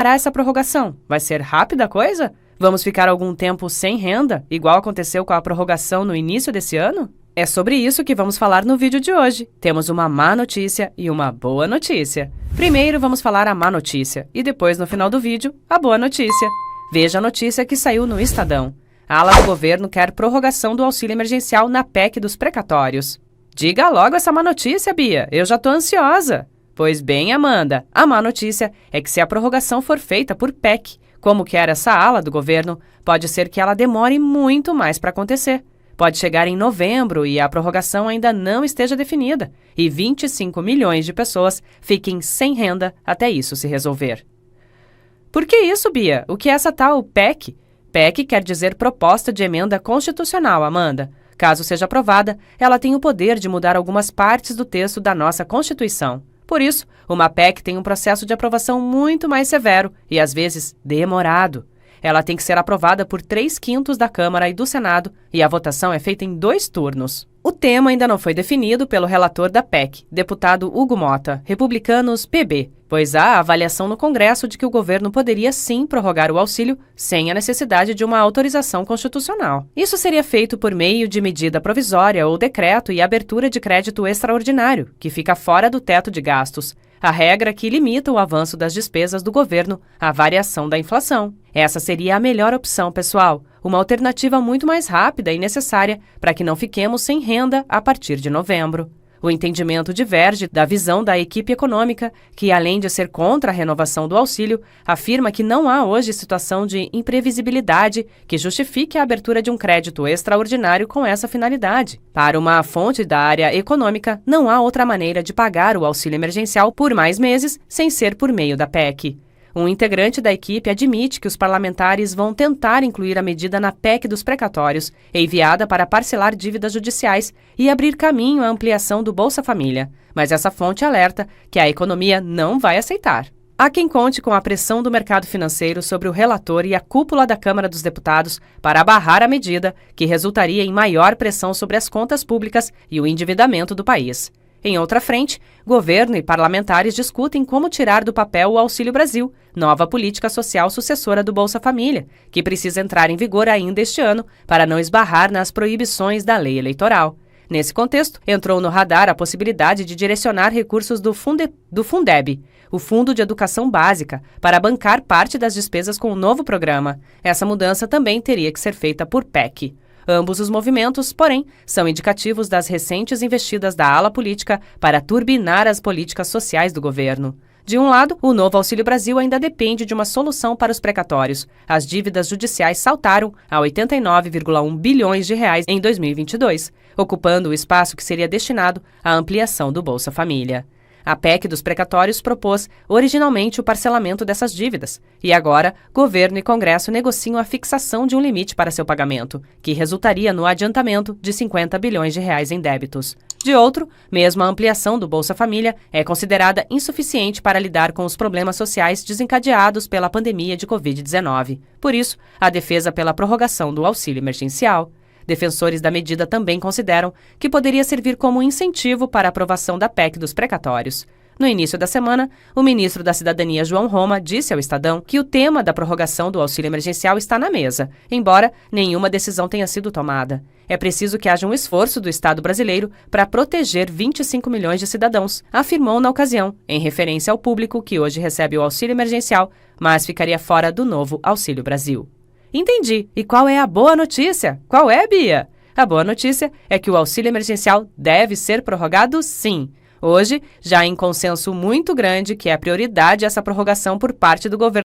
Para essa prorrogação, vai ser rápida a coisa? Vamos ficar algum tempo sem renda, igual aconteceu com a prorrogação no início desse ano? É sobre isso que vamos falar no vídeo de hoje. Temos uma má notícia e uma boa notícia. Primeiro vamos falar a má notícia e depois, no final do vídeo, a boa notícia. Veja a notícia que saiu no Estadão. A ala do governo quer prorrogação do auxílio emergencial na PEC dos precatórios. Diga logo essa má notícia, Bia. Eu já tô ansiosa. Pois bem, Amanda, a má notícia é que se a prorrogação for feita por PEC, como quer essa ala do governo, pode ser que ela demore muito mais para acontecer. Pode chegar em novembro e a prorrogação ainda não esteja definida, e 25 milhões de pessoas fiquem sem renda até isso se resolver. Por que isso, Bia? O que é essa tal PEC? PEC quer dizer Proposta de Emenda Constitucional, Amanda. Caso seja aprovada, ela tem o poder de mudar algumas partes do texto da nossa Constituição. Por isso, uma PEC tem um processo de aprovação muito mais severo e, às vezes, demorado. Ela tem que ser aprovada por 3/5 da Câmara e do Senado e a votação é feita em 2 turnos. O tema ainda não foi definido pelo relator da PEC, deputado Hugo Mota, republicanos PB, pois há avaliação no Congresso de que o governo poderia sim prorrogar o auxílio sem a necessidade de uma autorização constitucional. Isso seria feito por meio de medida provisória ou decreto e abertura de crédito extraordinário, que fica fora do teto de gastos, a regra que limita o avanço das despesas do governo à variação da inflação. Essa seria a melhor opção, pessoal, uma alternativa muito mais rápida e necessária para que não fiquemos sem renda a partir de novembro. O entendimento diverge da visão da equipe econômica, que, além de ser contra a renovação do auxílio, afirma que não há hoje situação de imprevisibilidade que justifique a abertura de um crédito extraordinário com essa finalidade. Para uma fonte da área econômica, não há outra maneira de pagar o auxílio emergencial por mais meses sem ser por meio da PEC. Um integrante da equipe admite que os parlamentares vão tentar incluir a medida na PEC dos precatórios, enviada para parcelar dívidas judiciais e abrir caminho à ampliação do Bolsa Família. Mas essa fonte alerta que a economia não vai aceitar. Há quem conte com a pressão do mercado financeiro sobre o relator e a cúpula da Câmara dos Deputados para barrar a medida, que resultaria em maior pressão sobre as contas públicas e o endividamento do país. Em outra frente, governo e parlamentares discutem como tirar do papel o Auxílio Brasil, nova política social sucessora do Bolsa Família, que precisa entrar em vigor ainda este ano para não esbarrar nas proibições da lei eleitoral. Nesse contexto, entrou no radar a possibilidade de direcionar recursos do Fundeb, o Fundo de Educação Básica, para bancar parte das despesas com o novo programa. Essa mudança também teria que ser feita por PEC. Ambos os movimentos, porém, são indicativos das recentes investidas da ala política para turbinar as políticas sociais do governo. De um lado, o novo Auxílio Brasil ainda depende de uma solução para os precatórios. As dívidas judiciais saltaram a 89,1 bilhões de reais em 2022, ocupando o espaço que seria destinado à ampliação do Bolsa Família. A PEC dos precatórios propôs originalmente o parcelamento dessas dívidas, e agora governo e Congresso negociam a fixação de um limite para seu pagamento, que resultaria no adiantamento de 50 bilhões de reais em débitos. De outro, mesmo a ampliação do Bolsa Família é considerada insuficiente para lidar com os problemas sociais desencadeados pela pandemia de Covid-19. Por isso, a defesa pela prorrogação do auxílio emergencial. Defensores da medida também consideram que poderia servir como incentivo para a aprovação da PEC dos precatórios. No início da semana, o ministro da Cidadania, João Roma, disse ao Estadão que o tema da prorrogação do auxílio emergencial está na mesa, embora nenhuma decisão tenha sido tomada. É preciso que haja um esforço do Estado brasileiro para proteger 25 milhões de cidadãos, afirmou na ocasião, em referência ao público que hoje recebe o auxílio emergencial, mas ficaria fora do novo Auxílio Brasil. Entendi. E qual é a boa notícia? Qual é, Bia? A boa notícia é que o auxílio emergencial deve ser prorrogado, sim. Hoje, já em consenso muito grande que é prioridade essa prorrogação por parte do governo